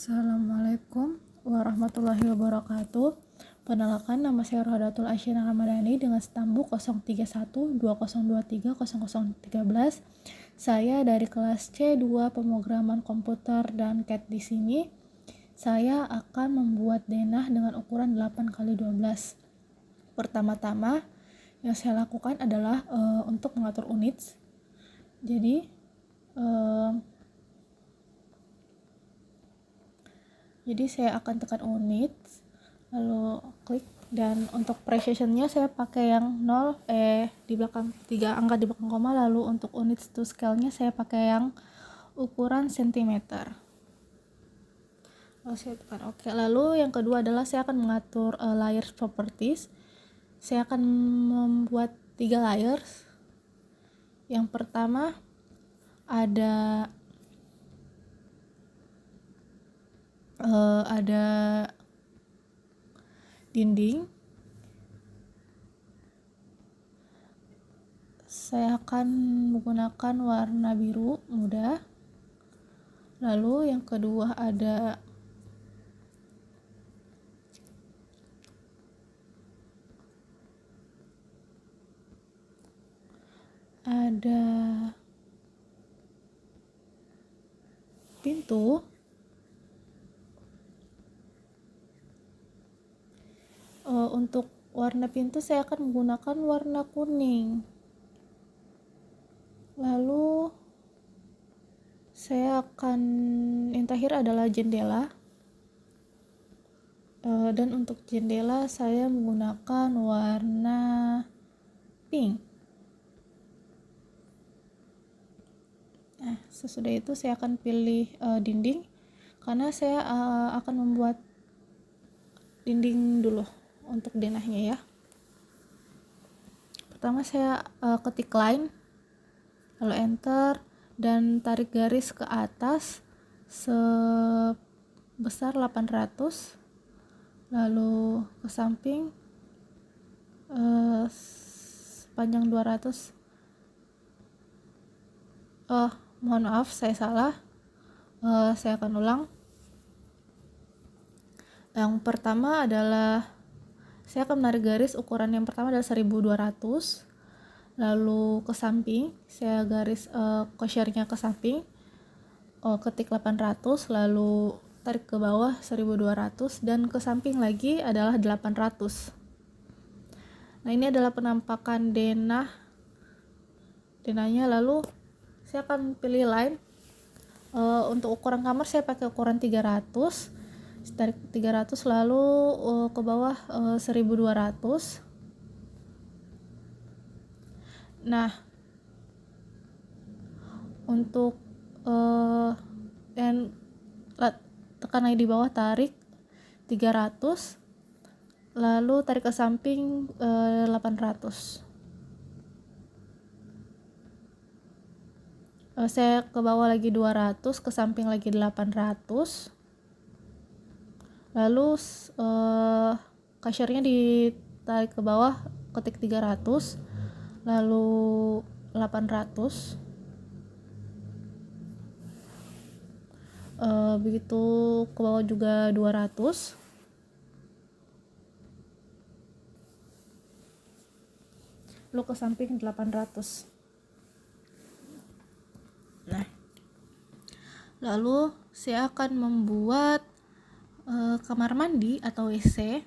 Assalamualaikum warahmatullahi wabarakatuh. Perkenalkan, nama saya Rohadatul Asyina Ramadhani dengan stambu 03120230013. Saya dari kelas C2 Pemrograman Komputer dan CAD di sini. Saya akan membuat denah dengan ukuran 8x12. Pertama-tama yang saya lakukan adalah untuk mengatur units. Jadi saya akan tekan unit, lalu klik, dan untuk precisionnya saya pakai yang 0, di belakang 3 angka di belakang koma, lalu untuk units to scale-nya saya pakai yang ukuran cm. Lalu saya tekan OK. Lalu yang kedua adalah saya akan mengatur layers properties. Saya akan membuat 3 layers. Yang pertama ada dinding. Saya akan menggunakan warna biru muda. Lalu yang kedua ada pintu. Untuk warna pintu saya akan menggunakan warna kuning. Lalu saya akan yang terakhir adalah jendela. Dan untuk jendela saya menggunakan warna pink. Nah, sesudah itu saya akan pilih dinding, karena saya akan membuat dinding dulu untuk denahnya ya. Pertama saya ketik line, lalu enter, dan tarik garis ke atas sebesar 800, lalu ke samping sepanjang 200. Mohon maaf, saya salah. Saya akan ulang. Yang pertama adalah saya akan menarik garis, ukuran yang pertama adalah 1200, lalu ke samping saya garis quotiernya ke samping, ketik 800, lalu tarik ke bawah 1200, dan ke samping lagi adalah 800. Nah, ini adalah penampakan denahnya. Lalu saya akan pilih line. Untuk ukuran kamar saya pakai ukuran 300, tarik 300, lalu ke bawah 1200. Nah, untuk dan tekan lagi di bawah, tarik 300, lalu tarik ke samping 800. Saya ke bawah lagi 200, ke samping lagi 800, lalu kasirnya ditarik ke bawah, ketik 300, lalu 800, begitu ke bawah juga 200, lalu ke samping 800. Nah, lalu saya akan membuat kamar mandi atau WC.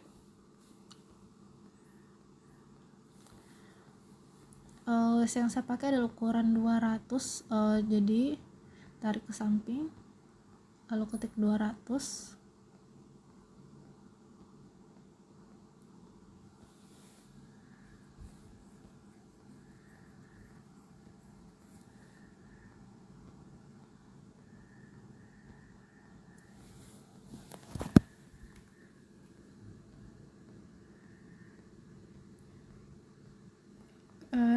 WC yang saya pakai adalah ukuran 200, jadi tarik ke samping, lalu ketik 200.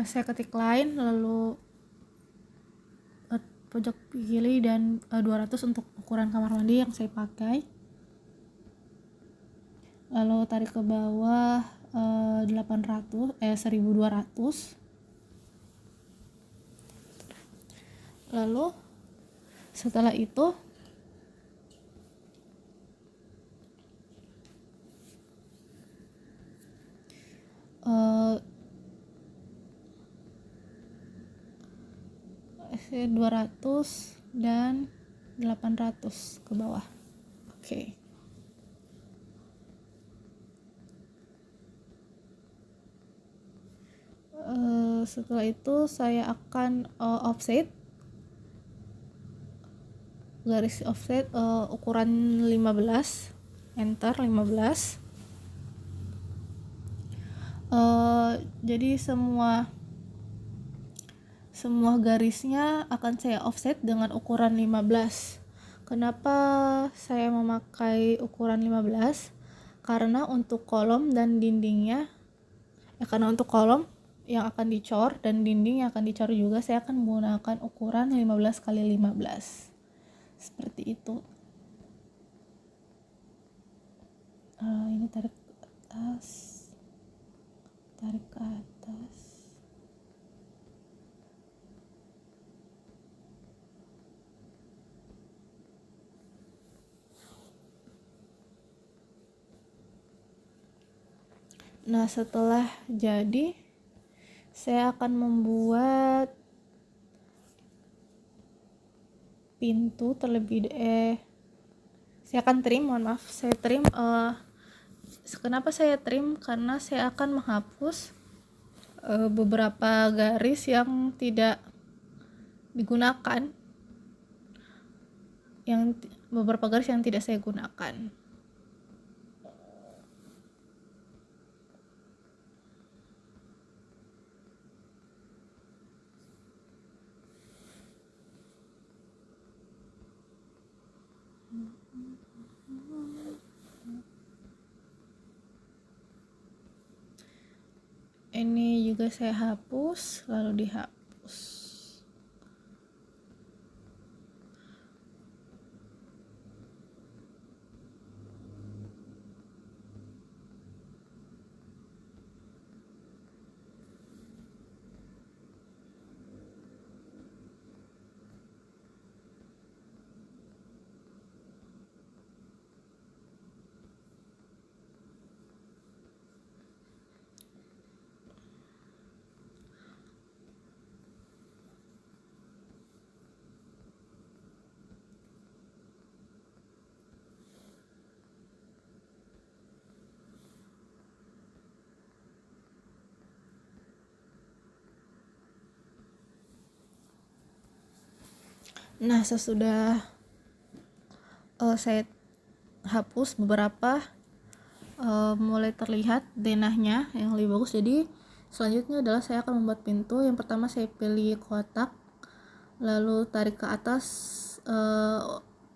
Saya ketik line, lalu pojok kiri, dan 200 untuk ukuran kamar mandi yang saya pakai. Lalu tarik ke bawah 1200. Lalu setelah itu saya 200 dan 800 ke bawah. Oke. Setelah itu saya akan offset, garis offset ukuran 15, enter 15. Jadi semua garisnya akan saya offset dengan ukuran 15. Kenapa saya memakai ukuran 15? Karena untuk kolom dan dindingnya, karena untuk kolom yang akan dicor dan dinding yang akan dicor juga saya akan menggunakan ukuran 15 kali 15. Seperti itu. Ini tarik ke atas, tarik ke atas. Nah, setelah jadi, saya akan membuat pintu saya akan trim, saya trim. Kenapa saya trim? Karena saya akan menghapus beberapa garis yang tidak digunakan, beberapa garis yang tidak saya gunakan. Ini juga saya hapus, lalu dihapus. Nah, sesudah saya hapus beberapa, mulai terlihat denahnya yang lebih bagus. Jadi selanjutnya adalah saya akan membuat pintu. Yang pertama saya pilih kotak, lalu tarik ke atas,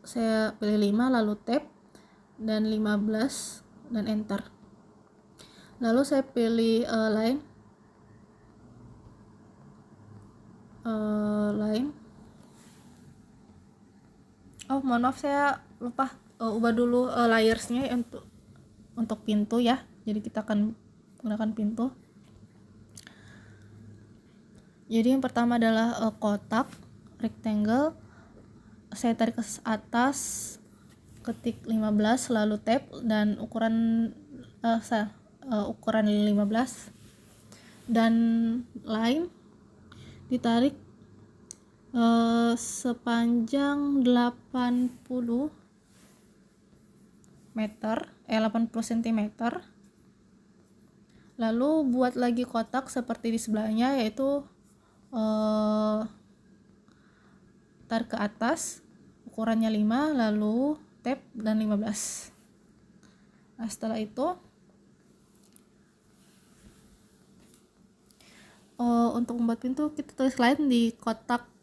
saya pilih 5, lalu tab dan 15 dan enter. Lalu saya pilih line, mohon maaf, saya lupa ubah dulu layersnya untuk pintu ya. Jadi kita akan menggunakan pintu. Jadi yang pertama adalah kotak rectangle, saya tarik ke atas, ketik 15, lalu tab dan ukuran 15, dan line ditarik sepanjang 80 cm. Lalu buat lagi kotak seperti di sebelahnya, yaitu tarik ke atas, ukurannya 5, lalu tab dan 15. Nah, setelah itu untuk membuat pintu kita tulis line di kotak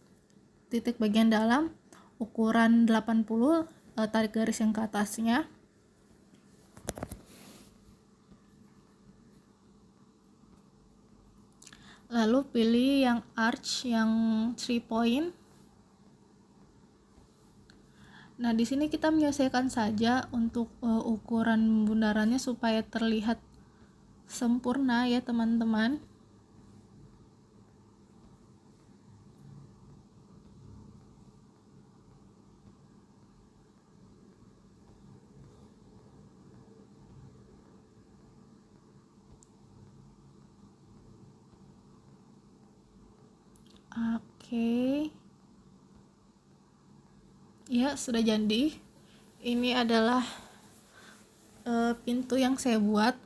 titik bagian dalam, ukuran 80, tarik garis yang ke atasnya. Lalu pilih yang arch yang 3 point. Nah, di sini kita menyesuaikan saja untuk ukuran bundarannya supaya terlihat sempurna ya, teman-teman. Oke. Ya, sudah jadi. Ini adalah pintu yang saya buat.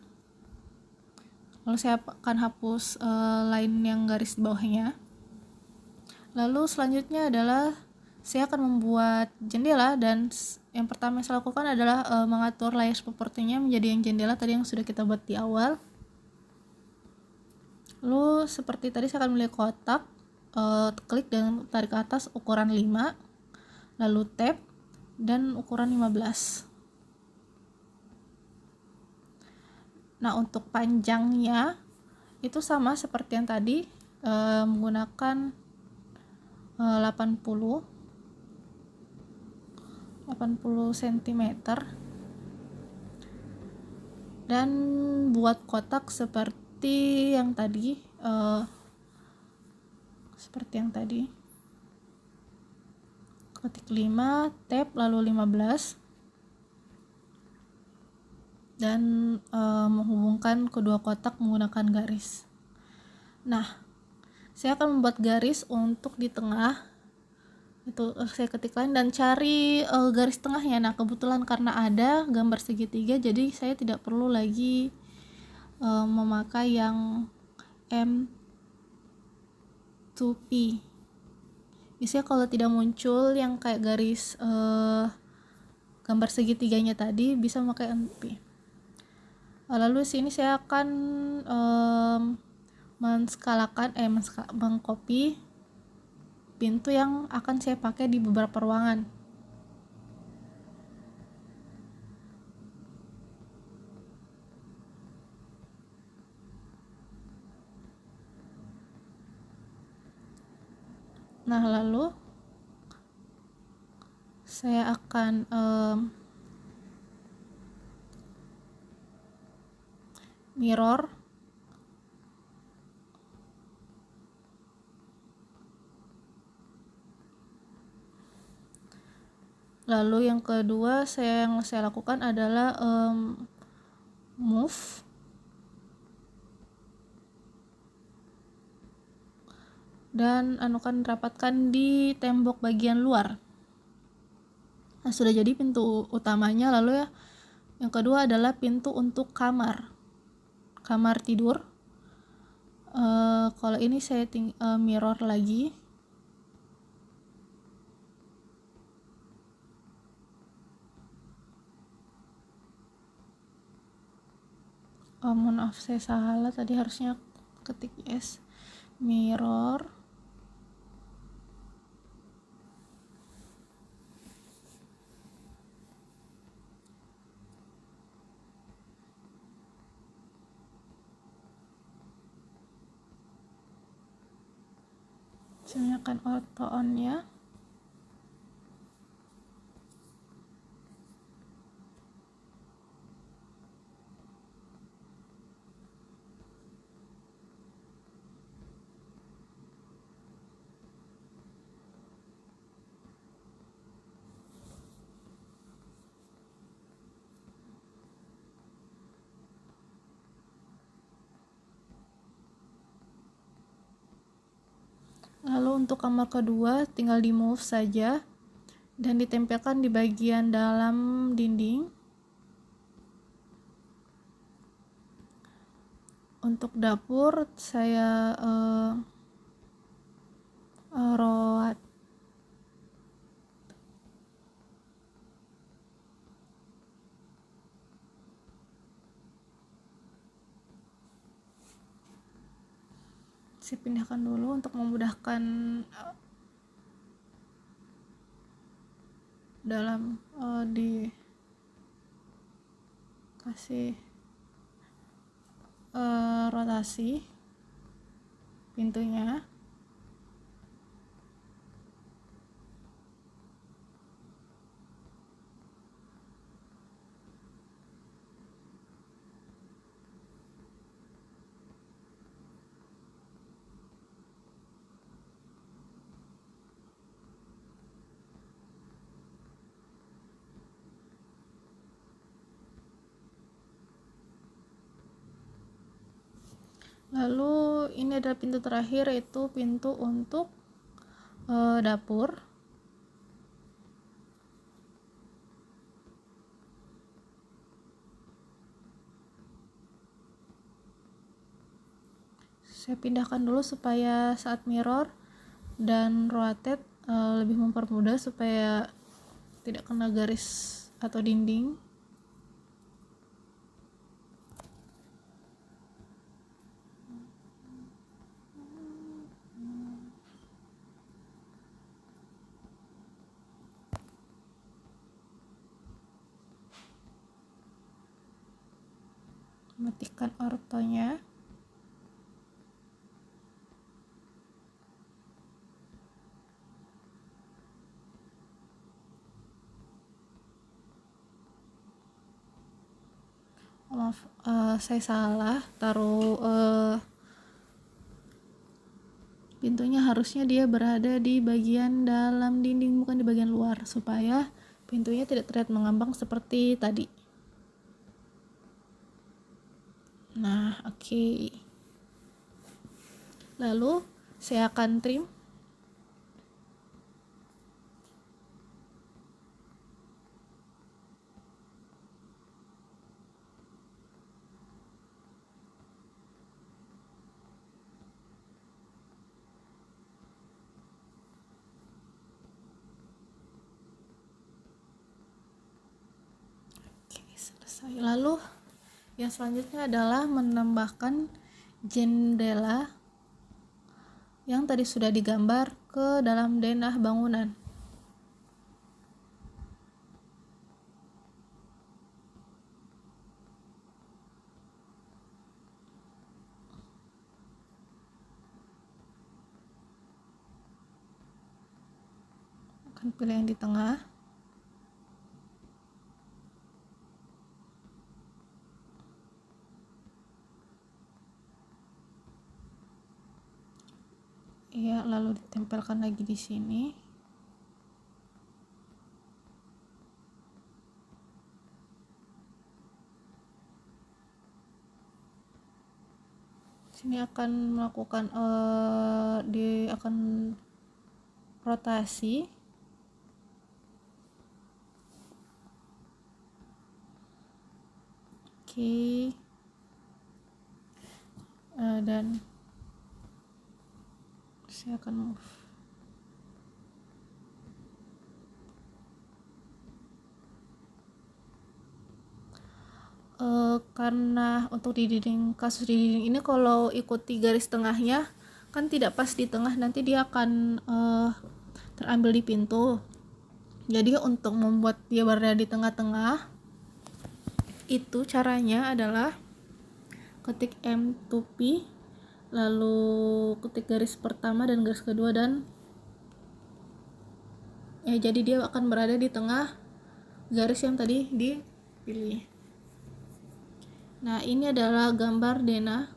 Lalu saya akan hapus line yang garis di bawahnya. Lalu selanjutnya adalah saya akan membuat jendela, dan yang pertama yang saya lakukan adalah mengatur layers propertinya menjadi yang jendela tadi yang sudah kita buat di awal. Lalu seperti tadi saya akan memilih kotak, klik dan tarik ke atas ukuran 5, lalu tab dan ukuran 15. Nah, untuk panjangnya itu sama seperti yang tadi, menggunakan 80 cm, dan buat kotak seperti yang tadi, ketik 5, tab lalu 15, dan menghubungkan kedua kotak menggunakan garis. Nah, saya akan membuat garis untuk di tengah. Itu saya ketik line dan cari garis tengahnya. Nah, kebetulan karena ada gambar segitiga, jadi saya tidak perlu lagi memakai yang M2P. Biasanya kalau tidak muncul yang kayak garis gambar segitiganya tadi, bisa memakai M2P. Lalu sini saya akan mengcopy pintu yang akan saya pakai di beberapa ruangan. Nah, lalu saya akan mirror lalu yang kedua yang saya lakukan adalah move dan rapatkan di tembok bagian luar. Nah, sudah jadi pintu utamanya. Lalu ya, yang kedua adalah pintu untuk kamar tidur. Kalau ini saya mirror lagi. Mohon maaf, saya salah tadi, harusnya ketik yes, mirror. Saya nyalakan auto on ya. Lalu untuk kamar kedua tinggal di move saja dan ditempelkan di bagian dalam dinding. Untuk dapur saya rawat. Saya pindahkan dulu untuk memudahkan dalam dikasih rotasi pintunya. Lalu ini adalah pintu terakhir, yaitu pintu untuk dapur. Saya pindahkan dulu supaya saat mirror dan rotate lebih mempermudah supaya tidak kena garis atau dinding. Matikan ortonya. Maaf, saya salah taruh pintunya, harusnya dia berada di bagian dalam dinding, bukan di bagian luar, supaya pintunya tidak terlihat mengambang seperti tadi. Nah, oke. Lalu saya akan trim. Oke, selesai. Lalu yang selanjutnya adalah menambahkan jendela yang tadi sudah digambar ke dalam denah bangunan. Akan pilih yang di tengah. Ya, lalu ditempelkan lagi di sini. Sini akan melakukan akan rotasi. Oke. Dan saya akan move. Karena untuk di dinding, kasus di dinding ini kalau ikuti garis tengahnya kan tidak pas di tengah, nanti dia akan terambil di pintu. Jadi untuk membuat dia berada di tengah-tengah, itu caranya adalah ketik M2P, lalu ketik garis pertama dan garis kedua, dan ya jadi dia akan berada di tengah garis yang tadi dipilih. Nah, ini adalah gambar denah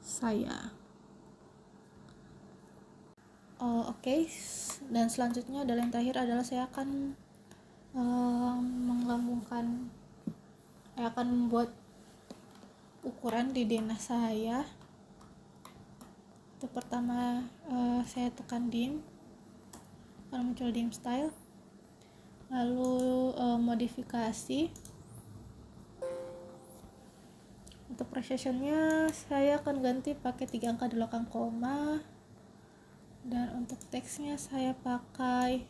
saya. Oke. Dan selanjutnya adalah yang terakhir adalah saya akan akan membuat ukuran di denah saya. Itu pertama saya tekan dim, akan muncul dim style, lalu modifikasi. Untuk precisionnya saya akan ganti pakai 3 angka di belakang koma, dan untuk teksnya saya pakai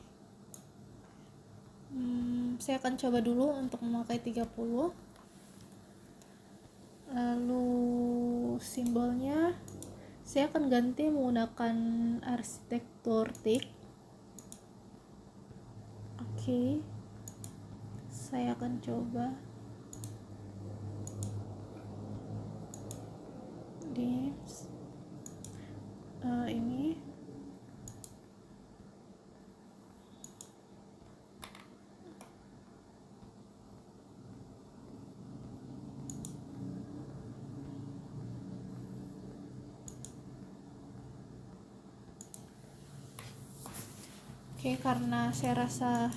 saya akan coba dulu untuk memakai 30. Lalu simbolnya saya akan ganti menggunakan arsitektur tick. Oke. Saya akan coba di ini. Oke, karena saya rasa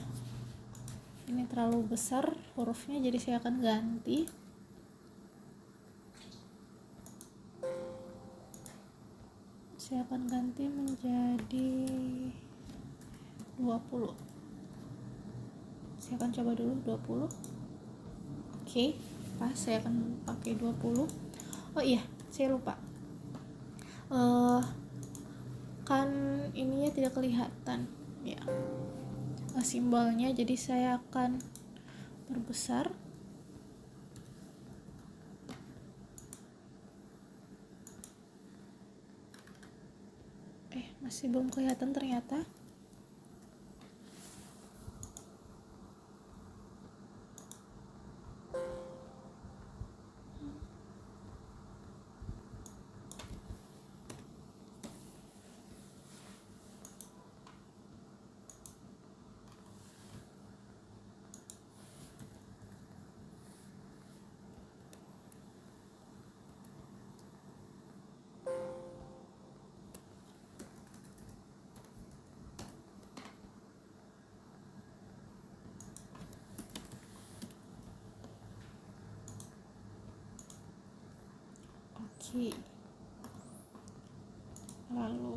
ini terlalu besar hurufnya, jadi saya akan ganti. Saya akan ganti menjadi 20. Saya akan coba dulu 20. Oke, pas, saya akan pakai 20. Oh iya, saya lupa. kan ininya tidak kelihatan ya, simbolnya, jadi saya akan perbesar. Masih belum kelihatan ternyata. Oke, lalu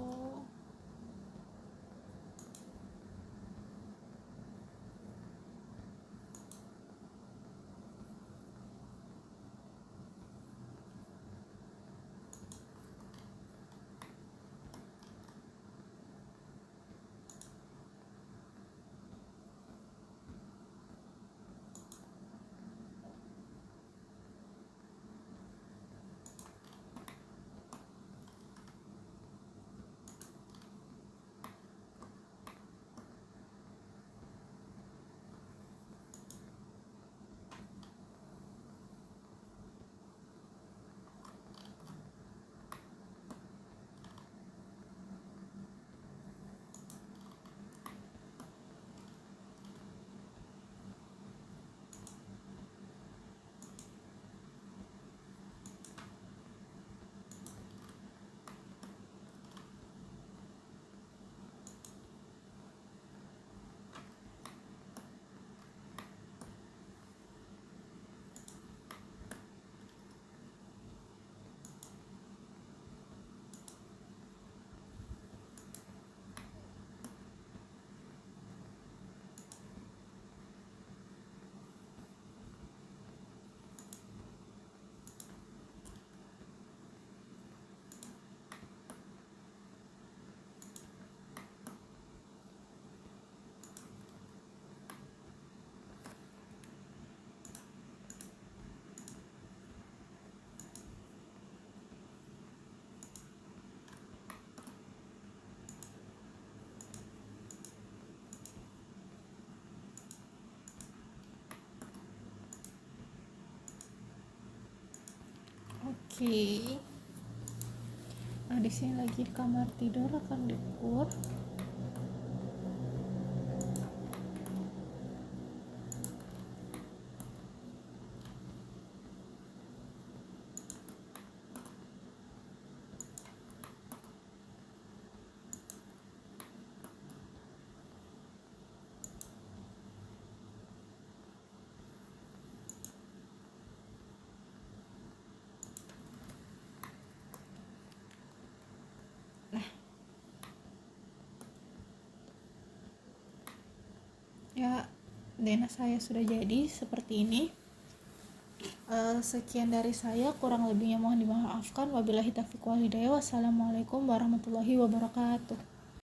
oke. Nah, di sini lagi kamar tidur akan diukur. Ya, denah saya sudah jadi seperti ini. Sekian dari saya, kurang lebihnya mohon dimaafkan. Wabillahi taufiq wal hidayah. Wassalamualaikum warahmatullahi wabarakatuh.